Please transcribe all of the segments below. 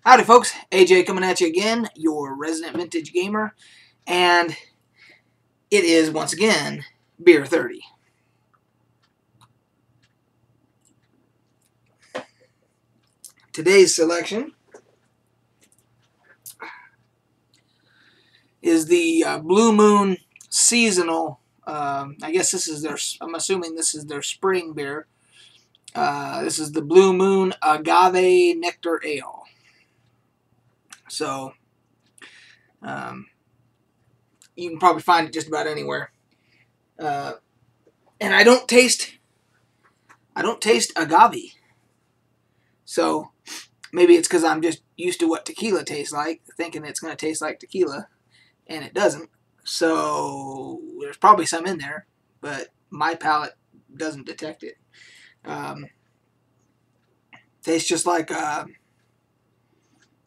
Howdy folks, AJ coming at you again, your resident vintage gamer, and it is once again Beer 30. Today's selection is the Blue Moon Seasonal. I guess this is I'm assuming this is their spring beer. This is the Blue Moon Agave Nectar Ale. So, you can probably find it just about anywhere. And I don't taste agave. So maybe it's because I'm just used to what tequila tastes like, thinking it's going to taste like tequila, and it doesn't. So there's probably some in there, but my palate doesn't detect it. Tastes just like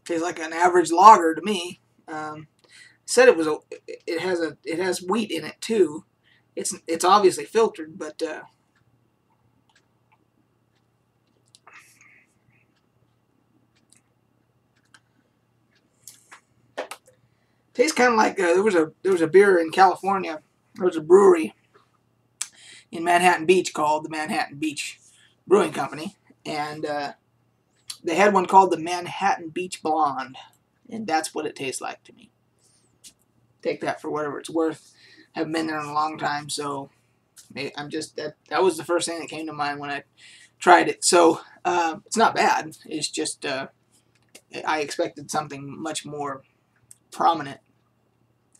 tastes like an average lager to me. Said it has wheat in it too. It's obviously filtered, but tastes kind of like there was a beer in California. There was a brewery in Manhattan Beach called the Manhattan Beach Brewing Company, and they had one called the Manhattan Beach Blonde, and that's what it tastes like to me. Take that for whatever it's worth. Haven't been there in a long time, so I'm just that was the first thing that came to mind when I tried it. So it's not bad. It's just I expected something much more prominent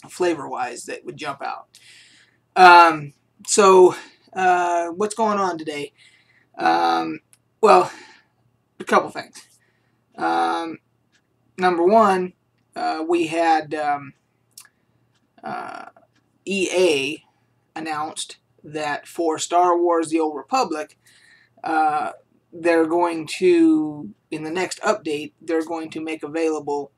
flavor-wise that would jump out. So what's going on today? Well, a couple things. Number one, we had EA announced that for Star Wars: The Old Republic, they're going to, in the next update, they're going to make available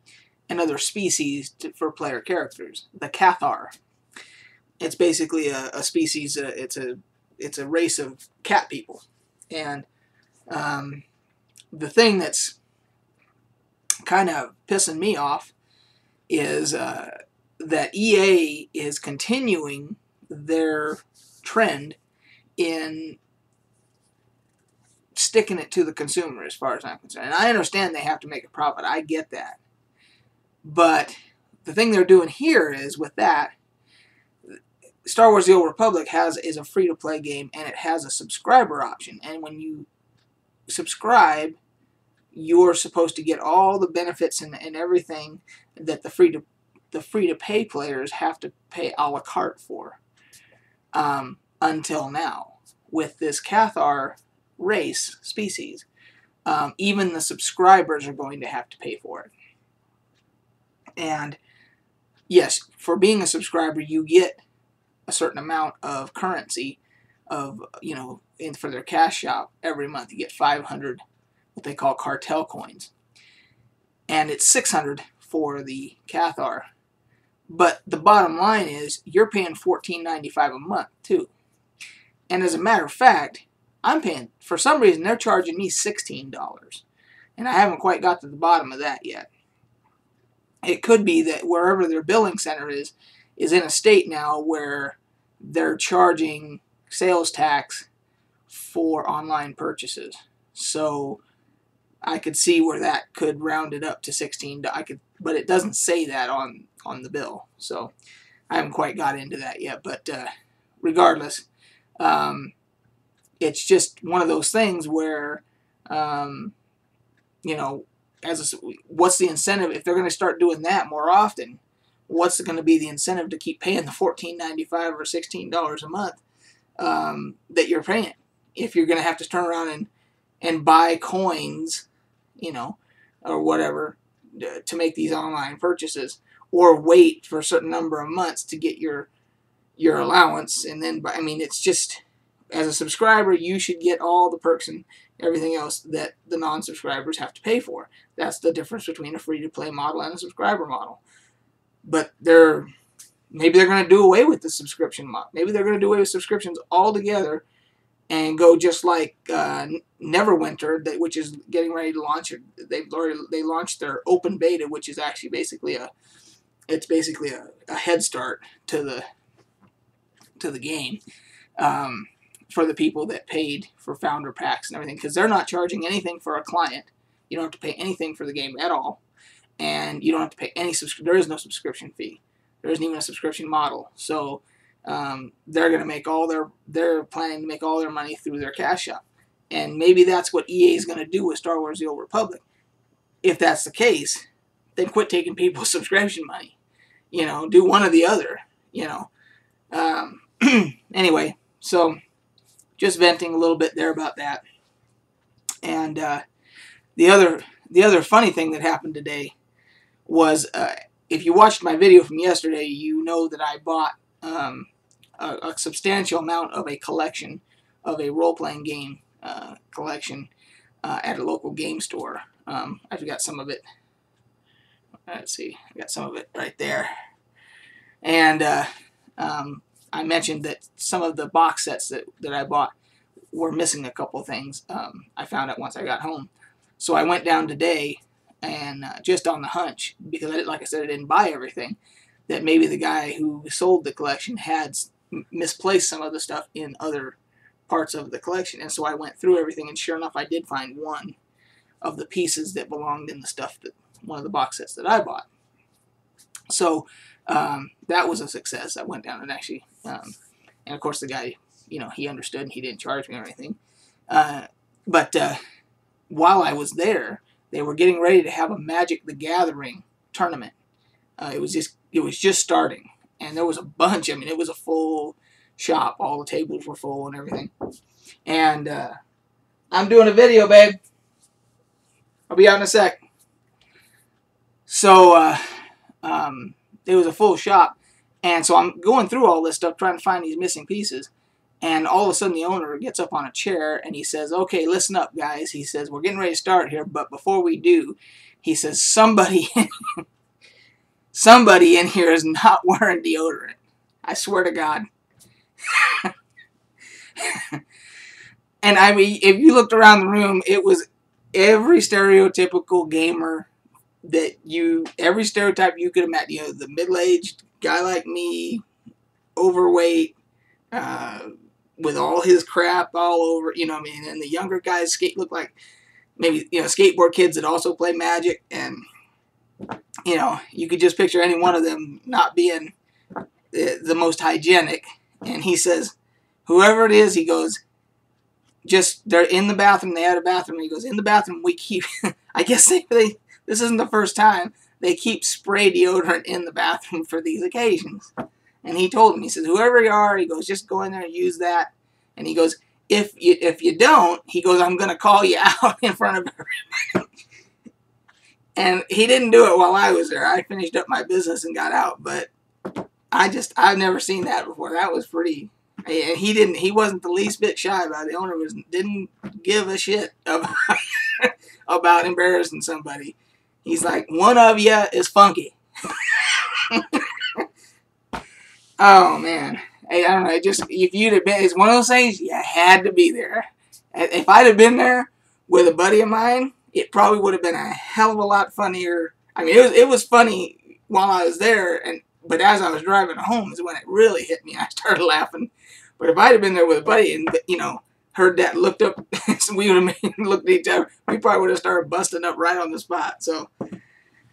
another species for player characters, the SWTOR. It's basically a species. It's a race of cat people, and the thing that's kind of pissing me off is that EA is continuing their trend in sticking it to the consumer as far as I'm concerned. And I understand they have to make a profit. I get that. But the thing they're doing here is with that, Star Wars: The Old Republic is a free-to-play game, and it has a subscriber option. And when you subscribe, you're supposed to get all the benefits and everything that the free-to-pay players have to pay a la carte for. Until now, with this SWTOR race species, even the subscribers are going to have to pay for it. And yes, for being a subscriber, you get a certain amount of currency for their cash shop every month. You get 500 what they call cartel coins, and it's 600 for the SWTOR. But the bottom line is you're paying $14.95 a month too. And as a matter of fact, I'm paying, for some reason they're charging me $16, and I haven't quite got to the bottom of that yet. It could be that wherever their billing center is in a state now where they're charging sales tax for online purchases. So I could see where that could round it up to $16. But it doesn't say that on the bill. So I haven't quite got into that yet. But regardless, it's just one of those things where, what's the incentive if they're going to start doing that more often? What's going to be the incentive to keep paying the $14.95 or $16 a month that you're paying if you're going to have to turn around and buy coins, or whatever to make these online purchases, or wait for a certain number of months to get your allowance, and then it's just, as a subscriber, you should get all the perks and everything else that the non-subscribers have to pay for. That's the difference between a free-to-play model and a subscriber model. But maybe they're going to do away with the subscription model. Maybe they're going to do away with subscriptions altogether and go just like Neverwinter, which is getting ready to launch. They launched their open beta, which is actually basically a head start to the game for the people that paid for founder packs and everything, because they're not charging anything for a client. You don't have to pay anything for the game at all, and you don't have to pay any there is no subscription fee. There isn't even a subscription model. So they're going to make they're planning to make all their money through their cash shop. And maybe that's what EA is going to do with Star Wars The Old Republic. If that's the case, then quit taking people's subscription money. You know, do one or the other, you know. Anyway, so just venting a little bit there about that. And the other funny thing that happened today was, if you watched my video from yesterday, you know that I bought a substantial amount of a collection of a role-playing game collection at a local game store. I've got some of it. Let's see, I got some of it right there. And I mentioned that some of the box sets that I bought were missing a couple of things. I found out once I got home. So I went down today, and just on the hunch, because like I said, I didn't buy everything, that maybe the guy who sold the collection had misplaced some of the stuff in other parts of the collection. And so I went through everything, and sure enough, I did find one of the pieces that belonged in the stuff one of the box sets that I bought. So that was a success. I went down and actually, and of course the guy, you know, he understood and he didn't charge me or anything. But while I was there, they were getting ready to have a Magic the Gathering tournament. It was just starting, and there was a bunch. I mean, it was a full shop. All the tables were full and everything. And I'm doing a video, babe. I'll be out in a sec. So it was a full shop, and so I'm going through all this stuff trying to find these missing pieces. And all of a sudden, the owner gets up on a chair, and he says, "Okay, listen up, guys." He says, "We're getting ready to start here, but before we do," he says, somebody in here is not wearing deodorant. I swear to God. And I mean, if you looked around the room, it was every stereotypical gamer every stereotype you could imagine. You know, the middle-aged guy like me, overweight, with all his crap all over, you know what I mean? And the younger guys look like maybe, you know, skateboard kids that also play Magic, and, you know, you could just picture any one of them not being the most hygienic. And he says, whoever it is, he goes, they're in the bathroom, they had a bathroom, and he goes, in the bathroom we keep, I guess this isn't the first time, they keep spray deodorant in the bathroom for these occasions. And he told him, he says, whoever you are, he goes, just go in there and use that. And he goes, if you don't, he goes, I'm going to call you out in front of everybody. And he didn't do it while I was there. I finished up my business and got out. But I've never seen that before. That was pretty. And he wasn't the least bit shy about it. The owner didn't give a shit about embarrassing somebody. He's like, one of you is funky. Oh, man. I don't know. If you'd have been, it's one of those things, you had to be there. If I'd have been there with a buddy of mine, it probably would have been a hell of a lot funnier. I mean, it was funny while I was there, but as I was driving home is when it really hit me. I started laughing. But if I'd have been there with a buddy and, you know, heard that, looked up, we would have looked at each other, we probably would have started busting up right on the spot. So,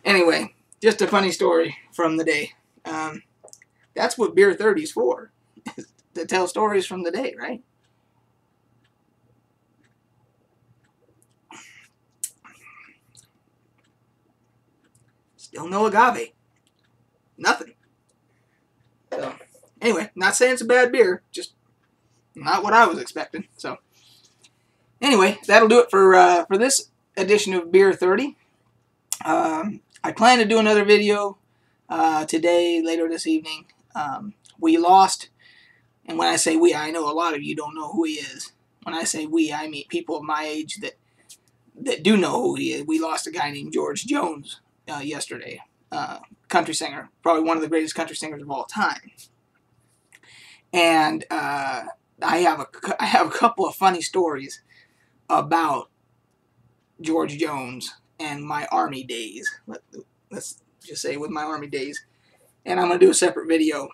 anyway, just a funny story from the day. That's what Beer 30's for, to tell stories from the day, right? Still no agave. Nothing. So, anyway, not saying it's a bad beer, just not what I was expecting. So, anyway, that'll do it for this edition of Beer 30. I plan to do another video today, later this evening. We lost, and when I say we, I know a lot of you don't know who he is. When I say we, I mean people of my age that do know who he is. We lost a guy named George Jones yesterday. Country singer, probably one of the greatest country singers of all time. And I have a couple of funny stories about George Jones and my Army days. Let's just say with my Army days. And I'm going to do a separate video,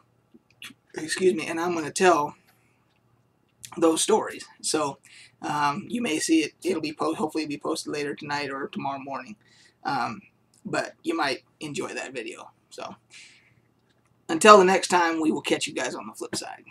excuse me, and I'm going to tell those stories. So you may see it. It'll be hopefully be posted later tonight or tomorrow morning. But you might enjoy that video. So until the next time, we will catch you guys on the flip side.